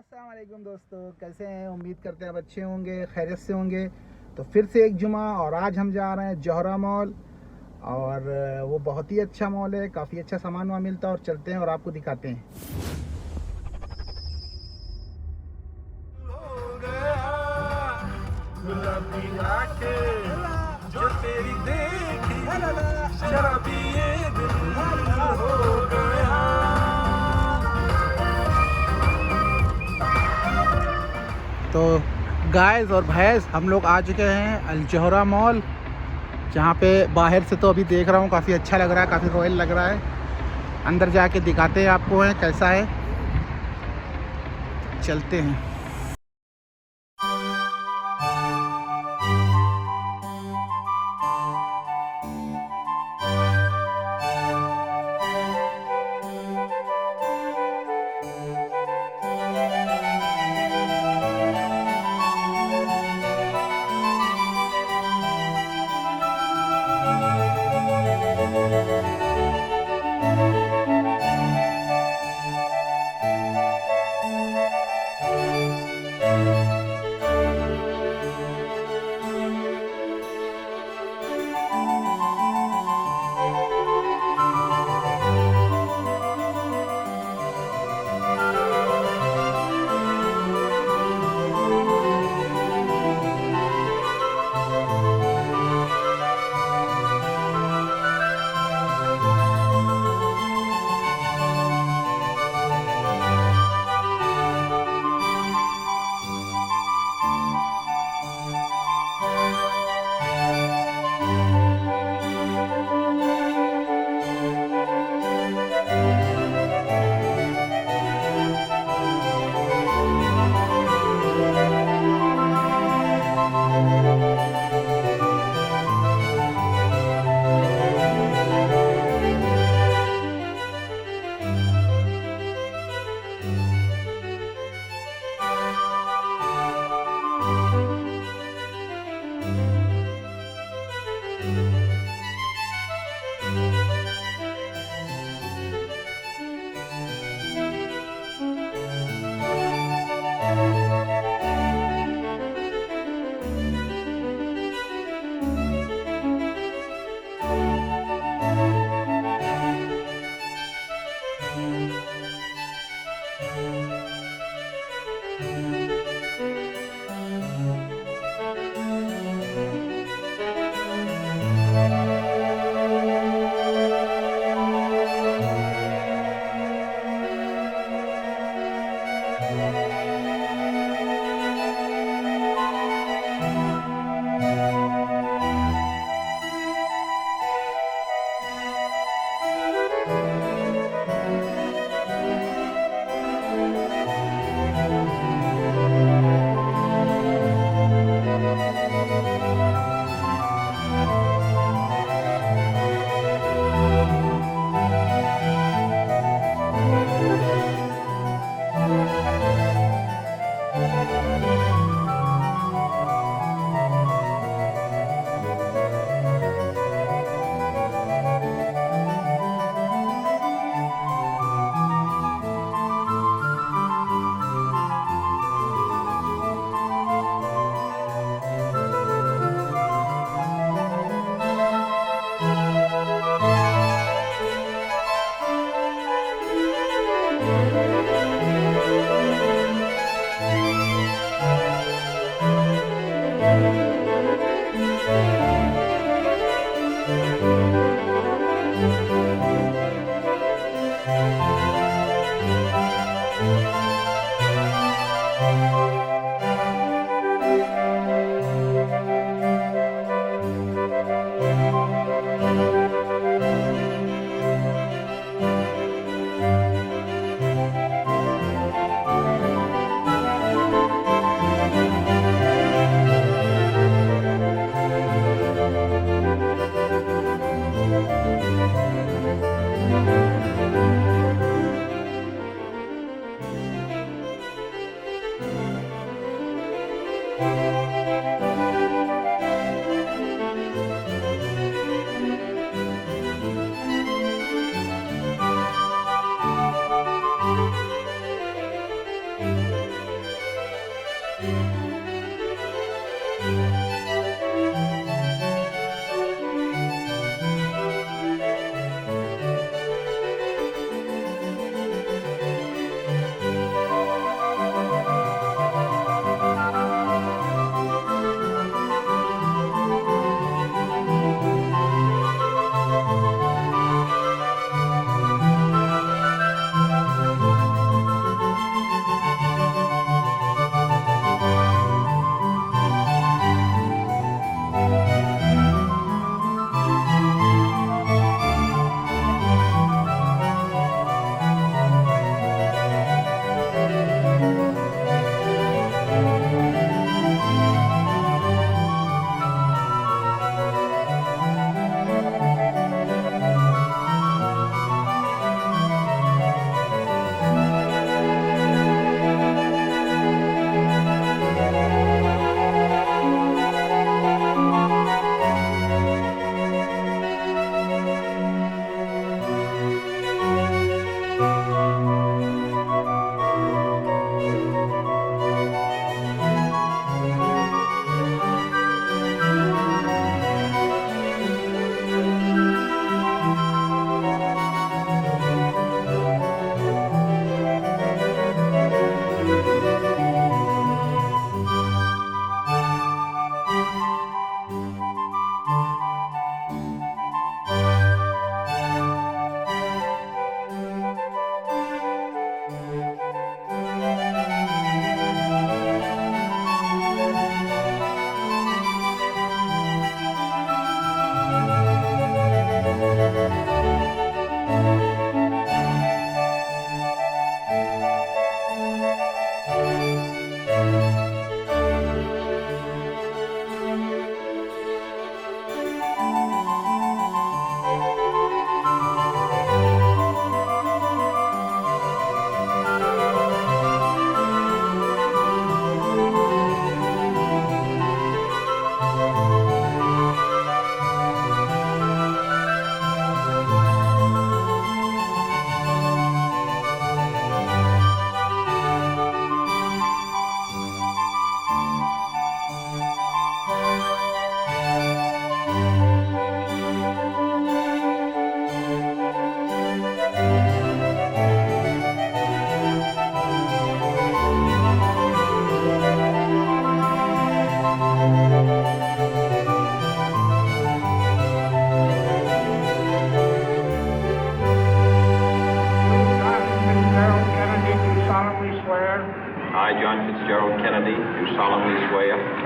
अस्सलाम वालेकुम दोस्तों, कैसे हैं? उम्मीद करते हैं आप अच्छे होंगे, खैरियत से होंगे। तो फिर से एक जुमा और आज हम जा रहे हैं जौहरा मॉल। और वो बहुत ही अच्छा मॉल है, काफ़ी अच्छा सामान वहाँ मिलता है। और चलते हैं और आपको दिखाते हैं। जो तेरी देखी शराबी ये दिल हो गया। तो गाइस और भैंस, हम लोग आ चुके हैं अलजोहरा मॉल, जहाँ पे बाहर से तो अभी देख रहा हूँ काफ़ी अच्छा लग रहा है, काफ़ी रॉयल लग रहा है। अंदर जाके दिखाते हैं आपको है कैसा है, चलते हैं।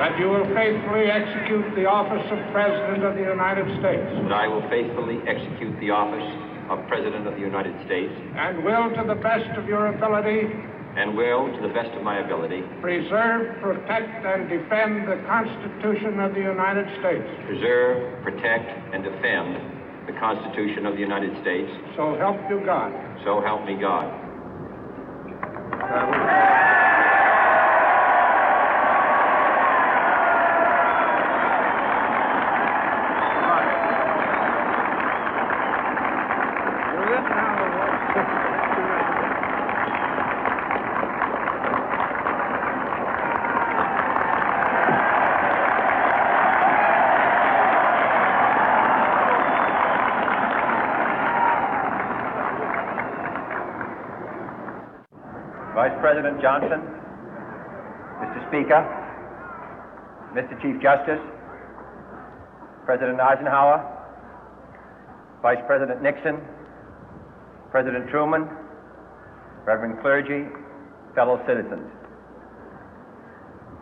That you will faithfully execute the office of President of the United States. That I will faithfully execute the office of President of the United States. And will, to the best of your ability, and will, to the best of my ability, preserve, protect, and defend the Constitution of the United States. Preserve, protect, and defend the Constitution of the United States. So help you God. So help me God. Vice President Johnson, Mr. Speaker, Mr. Chief Justice, President Eisenhower, Vice President Nixon, President Truman, Reverend clergy, fellow citizens.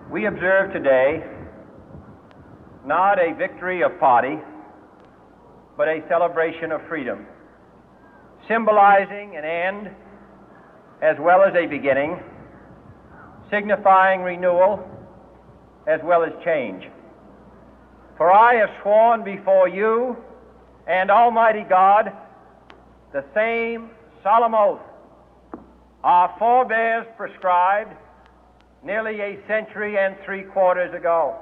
We observe today not a victory of party, but a celebration of freedom, symbolizing an end as well as a beginning, signifying renewal as well as change. For I have sworn before you and Almighty God the same solemn oath our forebears prescribed nearly a century and 3/4 ago.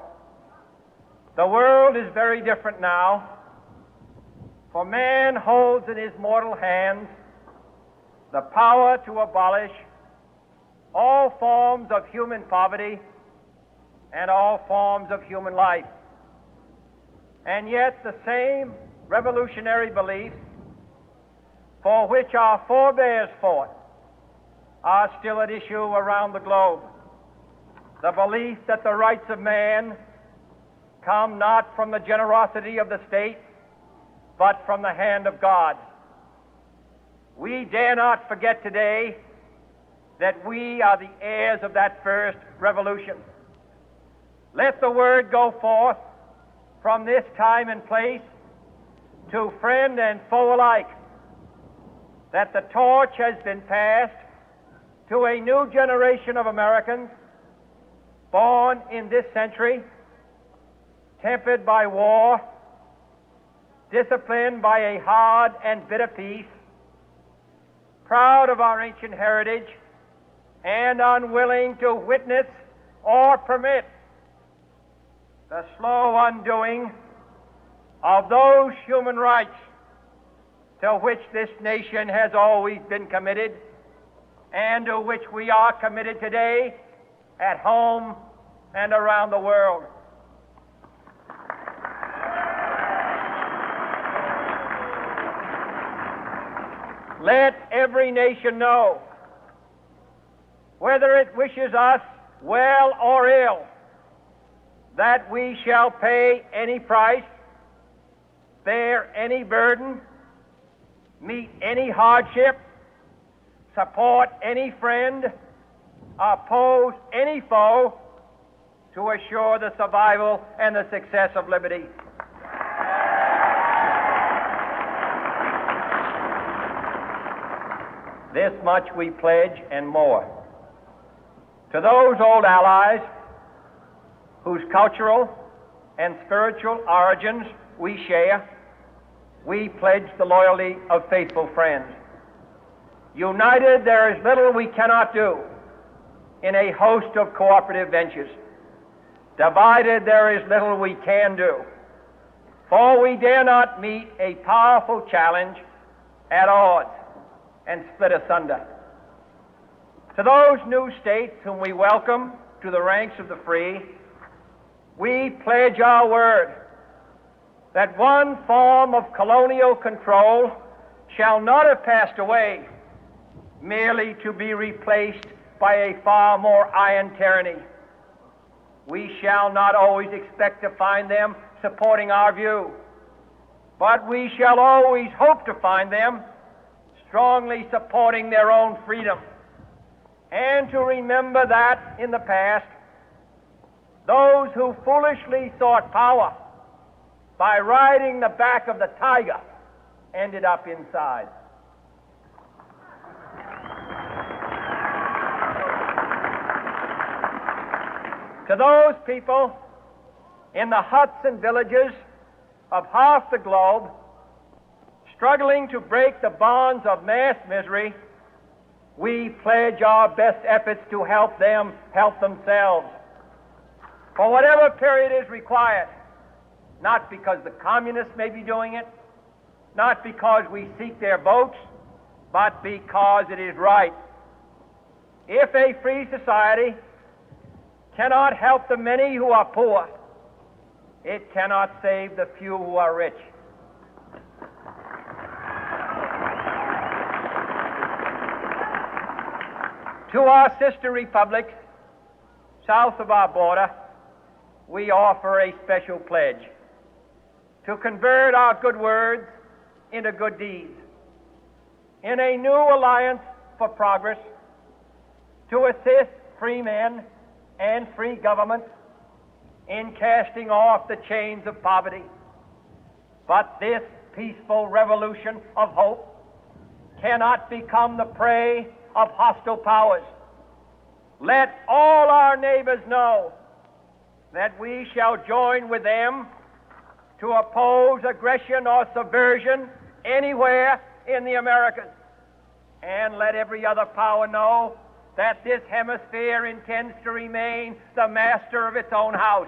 The world is very different now, for man holds in his mortal hands the power to abolish all forms of human poverty and all forms of human life. And yet the same revolutionary beliefs for which our forebears fought are still at issue around the globe. The belief that the rights of man come not from the generosity of the state, but from the hand of God. We dare not forget today that we are the heirs of that first revolution. Let the word go forth from this time and place to friend and foe alike that the torch has been passed to a new generation of Americans born in this century, tempered by war, disciplined by a hard and bitter peace, proud of our ancient heritage, and unwilling to witness or permit the slow undoing of those human rights to which this nation has always been committed and to which we are committed today at home and around the world. Let every nation know, whether it wishes us well or ill, that we shall pay any price, bear any burden, meet any hardship, support any friend, oppose any foe to assure the survival and the success of liberty. This much we pledge and more. To those old allies whose cultural and spiritual origins we share, we pledge the loyalty of faithful friends. United, there is little we cannot do in a host of cooperative ventures. Divided, there is little we can do, for we dare not meet a powerful challenge at odds and split asunder. To those new states whom we welcome to the ranks of the free, we pledge our word that one form of colonial control shall not have passed away merely to be replaced by a far more iron tyranny. We shall not always expect to find them supporting our view, but we shall always hope to find them strongly supporting their own freedom, and to remember that in the past, those who foolishly sought power by riding the back of the tiger ended up inside. To those people in the huts and villages of half the globe struggling to break the bonds of mass misery, we pledge our best efforts to help them help themselves for whatever period is required, not because the communists may be doing it, not because we seek their votes, but because it is right. If a free society cannot help the many who are poor, it cannot save the few who are rich. To our sister republics south of our border, we offer a special pledge to convert our good words into good deeds in a new alliance for progress, to assist free men and free governments in casting off the chains of poverty. But this peaceful revolution of hope cannot become the prey of hostile powers. Let all our neighbors know that we shall join with them to oppose aggression or subversion anywhere in the Americas. And let every other power know that this hemisphere intends to remain the master of its own house.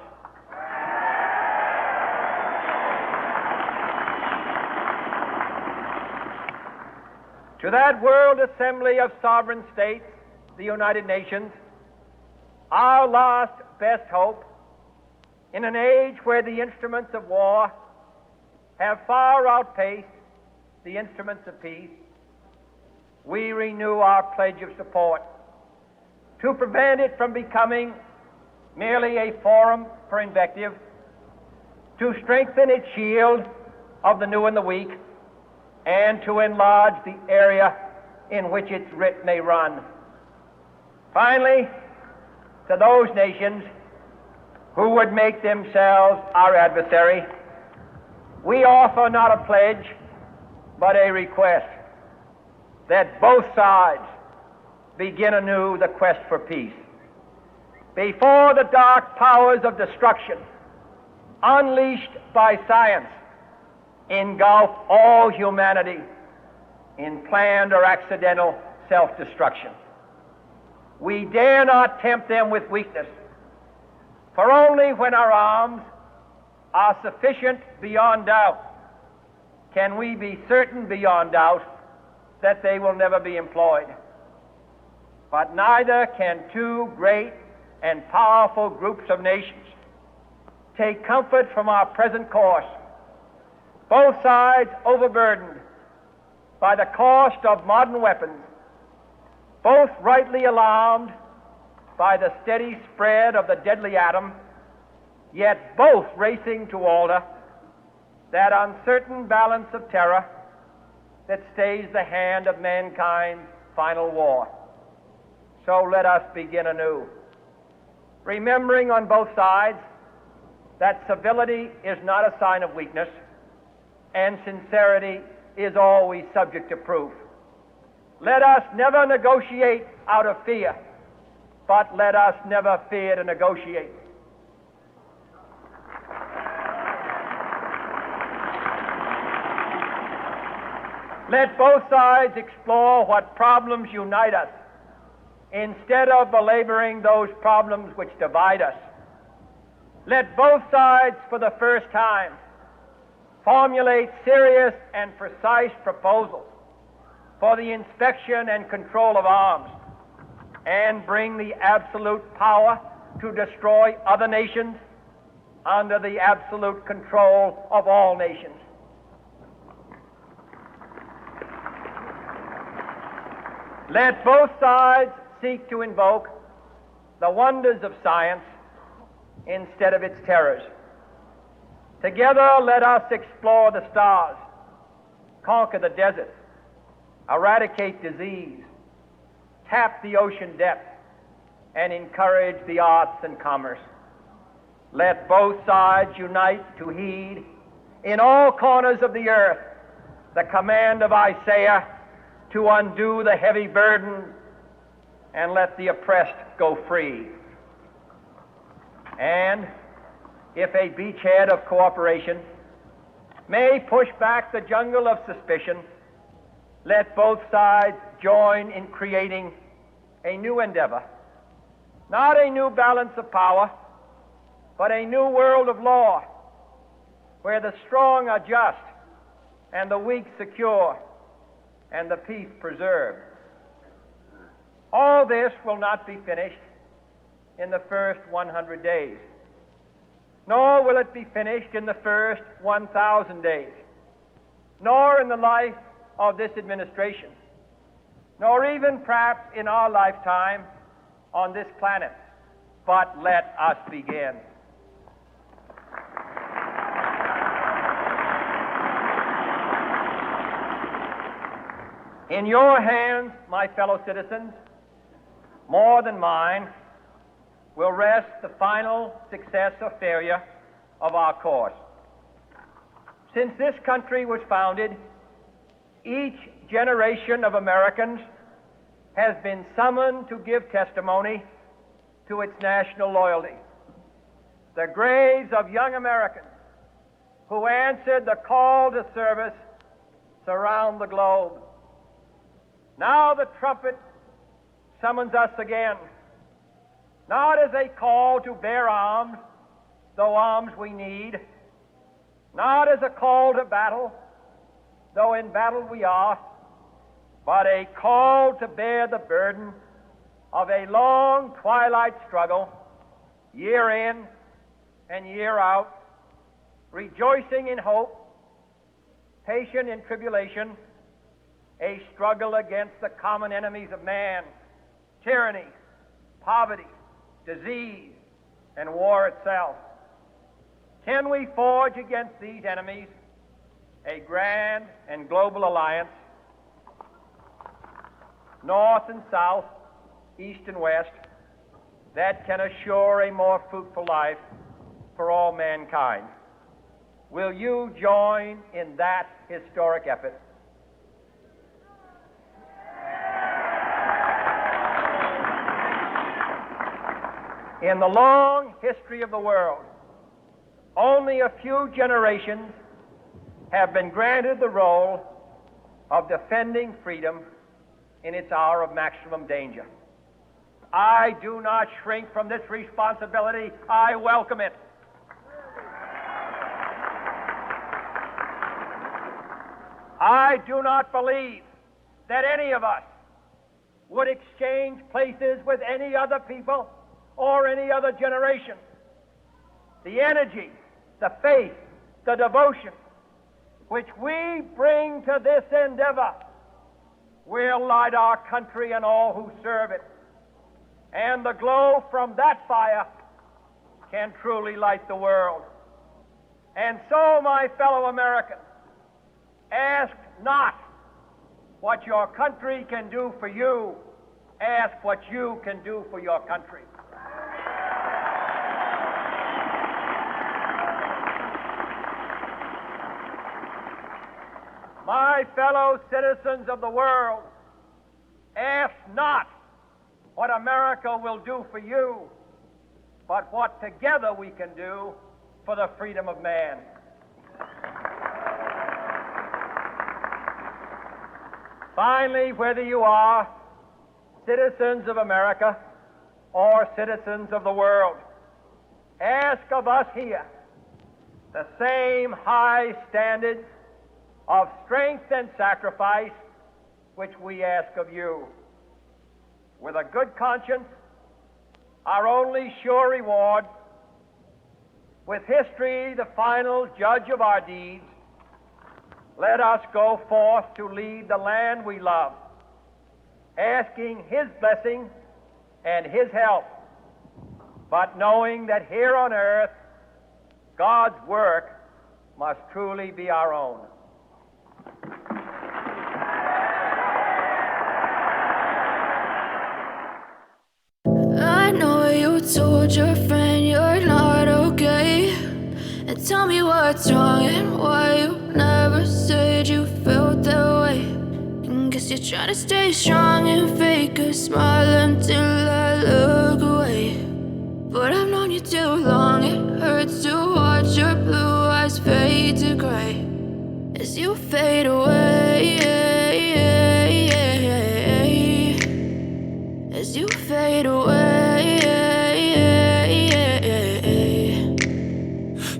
To that World Assembly of Sovereign States, the United Nations, our last best hope, in an age where the instruments of war have far outpaced the instruments of peace, we renew our pledge of support to prevent it from becoming merely a forum for invective, to strengthen its shield of the new and the weak, and to enlarge the area in which its writ may run. Finally, to those nations who would make themselves our adversary, we offer not a pledge, but a request that both sides begin anew the quest for peace. Before the dark powers of destruction, unleashed by science, engulf all humanity in planned or accidental self-destruction, we dare not tempt them with weakness, for only when our arms are sufficient beyond doubt can we be certain beyond doubt that they will never be employed. But neither can two great and powerful groups of nations take comfort from our present course, both sides overburdened by the cost of modern weapons, both rightly alarmed by the steady spread of the deadly atom, yet both racing to alter that uncertain balance of terror that stays the hand of mankind's final war. So let us begin anew, remembering on both sides that civility is not a sign of weakness, and sincerity is always subject to proof. Let us never negotiate out of fear, but let us never fear to negotiate. Let both sides explore what problems unite us, instead of belaboring those problems which divide us. Let both sides, for the first time, formulate serious and precise proposals for the inspection and control of arms, and bring the absolute power to destroy other nations under the absolute control of all nations. Let both sides seek to invoke the wonders of science instead of its terrors. Together, let us explore the stars, conquer the desert, eradicate disease, tap the ocean depth, and encourage the arts and commerce. Let both sides unite to heed in all corners of the earth the command of Isaiah to undo the heavy burden and let the oppressed go free. And if a beachhead of cooperation may push back the jungle of suspicion, let both sides join in creating a new endeavor, not a new balance of power, but a new world of law, where the strong are just and the weak secure and the peace preserved. All this will not be finished in the first 100 days, nor will it be finished in the first 1,000 days, nor in the life of this administration, nor even perhaps in our lifetime on this planet. But let us begin. In your hands, my fellow citizens, more than mine, will rest the final success or failure of our course. Since this country was founded, each generation of Americans has been summoned to give testimony to its national loyalty. The graves of young Americans who answered the call to service surround the globe. Now the trumpet summons us again, not as a call to bear arms, though arms we need, not as a call to battle, though in battle we are, but a call to bear the burden of a long twilight struggle, year in and year out, rejoicing in hope, patient in tribulation, a struggle against the common enemies of man, tyranny, poverty, disease, and war itself. Can we forge against these enemies a grand and global alliance, north and south, east and west, that can assure a more fruitful life for all mankind? Will you join in that historic effort? In the long history of the world, only a few generations have been granted the role of defending freedom in its hour of maximum danger. I do not shrink from this responsibility. I welcome it. I do not believe that any of us would exchange places with any other people or any other generation. The energy, the faith, the devotion which we bring to this endeavor will light our country and all who serve it. And the glow from that fire can truly light the world. And so, my fellow Americans, ask not what your country can do for you. Ask what you can do for your country. My fellow citizens of the world, ask not what America will do for you, but what together we can do for the freedom of man. Finally, whether you are citizens of America or citizens of the world, ask of us here the same high standards of strength and sacrifice which we ask of you. With a good conscience, our only sure reward, with history the final judge of our deeds, let us go forth to lead the land we love, asking His blessing and His help, but knowing that here on earth, God's work must truly be our own. I know you told your friend you're not okay, and tell me what's wrong and why you never said you felt that way. And guess you're trying to stay strong and fake a smile until I look away. But I've known you too long, it hurts to watch your blue eyes fade to gray as you fade away, as you fade away.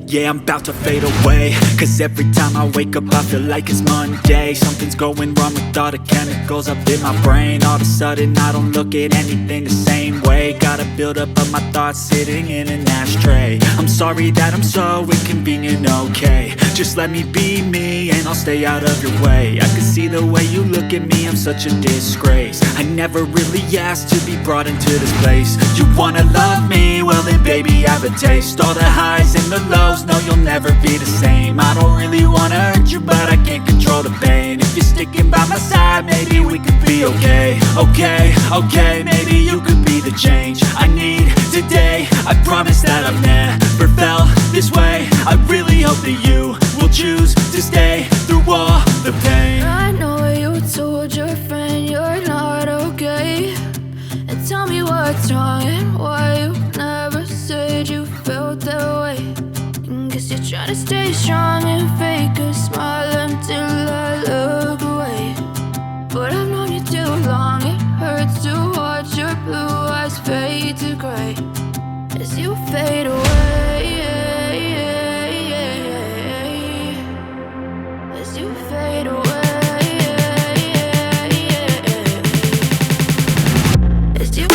Yeah, I'm about to fade away, cause every time I wake up I feel like it's Monday. Something's going wrong with all the chemicals up in my brain. All of a sudden I don't look at anything the same way. Got a buildup of my thoughts sitting in an ashtray. I'm sorry that I'm so inconvenient, okay. Just let me be me and I'll stay out of your way. I can see the way you look at me, I'm such a disgrace. I never really asked to be brought into this place. You wanna love me? Well then baby have a taste. All the highs and the lows, no you'll never be the same. I don't really wanna hurt you, but I can't control the pain. If you're sticking by my side, maybe we could be okay. Okay, maybe you could be the change I need today. I promise that I've never felt this way. I really hope that you will choose to stay through all the pain. I know you told your friend you're not okay, and tell me what's wrong and why you never said you felt that way. And guess you're trying to stay strong and fake a smile until I look away. But I've known you too long, it hurts to watch your blue eyes fade to gray as you fade away, as you fade away, as you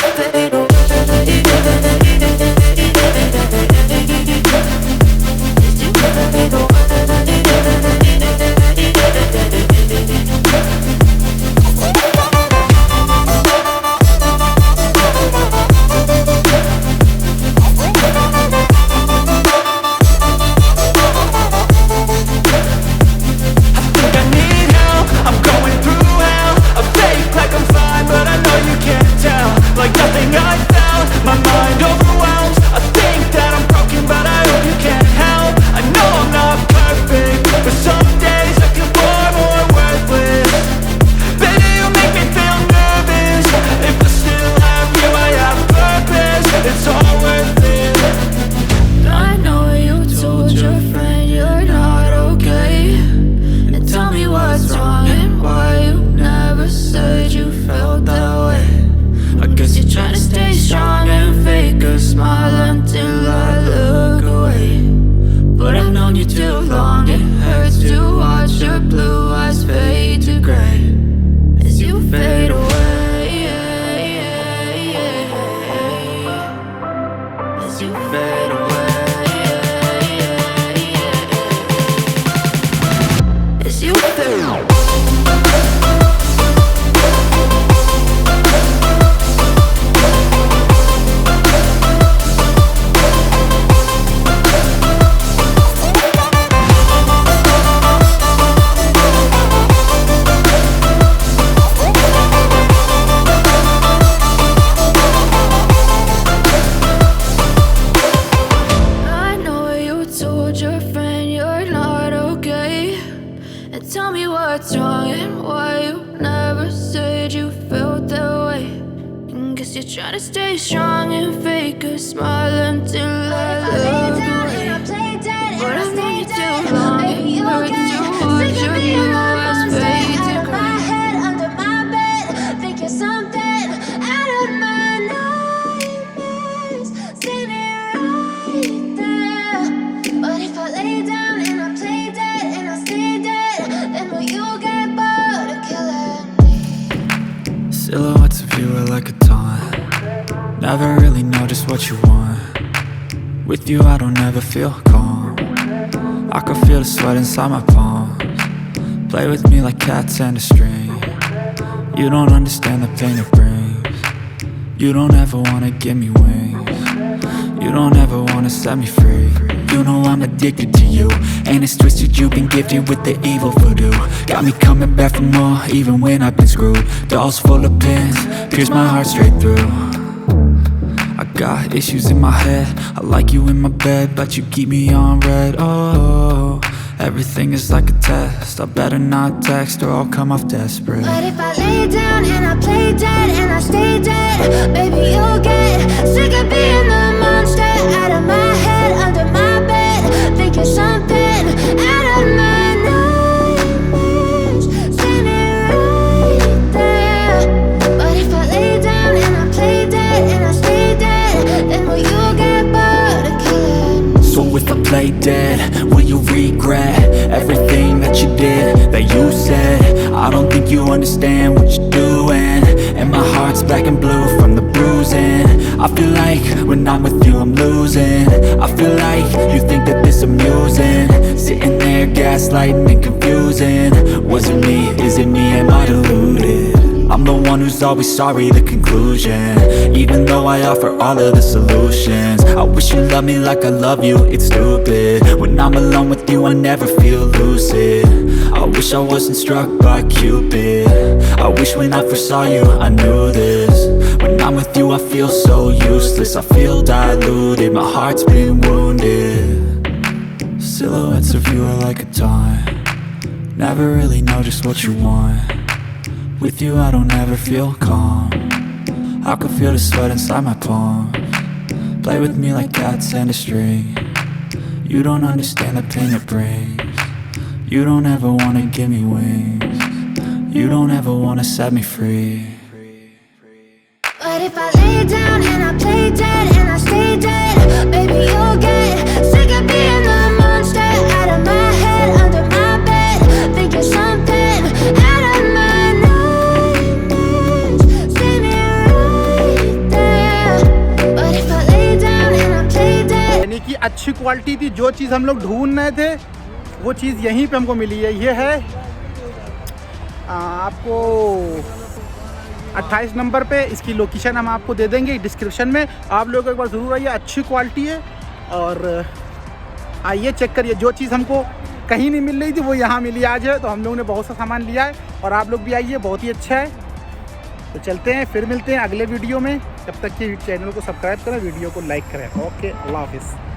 as you fade away. As you fade away. Tell me what's wrong and why you never said you felt that way. And guess you're trying to stay strong and fake a smile until I look away. But I've known you too long and hurt too much. Your blue eyes fade to gray. Under my bed, think you're something out of my nightmares. Standing right there. But if I lay down and I play dead and I stay dead, then will you get bored of killing me? Silhouettes of you are like a taunt. Never really know just what you want. With you I don't ever feel calm. I can feel the sweat inside my palms. Play with me like cats and a string. You don't understand the pain it brings. You don't ever wanna give me wings. You don't ever wanna set me free. You know I'm addicted to you, and it's twisted, you've been gifted with the evil voodoo. Got me coming back for more, even when I've been screwed. Dolls full of pins, pierce my heart straight through. I got issues in my head, I like you in my bed, but you keep me on red. Oh, everything is like a test, I better not text or I'll come off desperate. But if I lay down and I play dead and I stay dead, baby you'll get sick of being the monster out of my head, under my bed, think you're something out of my nightmares. Standing right there. But if I lay down and I play dead and I stay dead, then will you get bored of killing me? So if I play dead, will you regret everything that you did, that you said? I don't think you understand what you're doing, and my heart's black and blue from the bruising. I feel like when I'm with you I'm losing. I feel like you think that this amusing, sitting there gaslighting and confusing. Was it me? Is it me? Am I deluded? I'm the one who's always sorry, the conclusion, even though I offer all of the solutions. I wish you loved me like I love you, it's stupid. When I'm alone with you I never feel lucid. I wish I wasn't struck by Cupid. I wish when I first saw you I knew this. When I'm with you I feel so useless, I feel diluted, my heart's been wounded. Silhouettes of you are like a taunt. Never really know just what you want. With you I don't ever feel calm. I can feel the sweat inside my palms. Play with me like cats and a string. You don't understand the pain it brings. You don't ever wanna give me wings. You don't ever wanna set me free. But if I lay down and I play dead and I stay dead, baby you'll get sick of being the monster out of my head, under my bed, think you're something out of my nightmares. Standing right there. But if I lay down and I play dead. यानी कि अच्छी quality थी, जो चीज़ हम लोग ढूंढ रहे थे वो चीज़ यहीं पे हमको मिली है। ये है आपको 28 नंबर पे, इसकी लोकेशन हम आपको दे देंगे डिस्क्रिप्शन में। आप लोग एक बार ज़रूर आइए, अच्छी क्वालिटी है और आइए चेक करिए। जो चीज़ हमको कहीं नहीं मिल रही थी वो यहाँ मिली आज है, तो हम लोगों ने बहुत सा सामान लिया है और आप लोग भी आइए, बहुत ही अच्छा है। तो चलते हैं, फिर मिलते हैं अगले वीडियो में। तब तक के चैनल को सब्सक्राइब करें, वीडियो को लाइक करें। ओके, अल्लाह हाफिज़।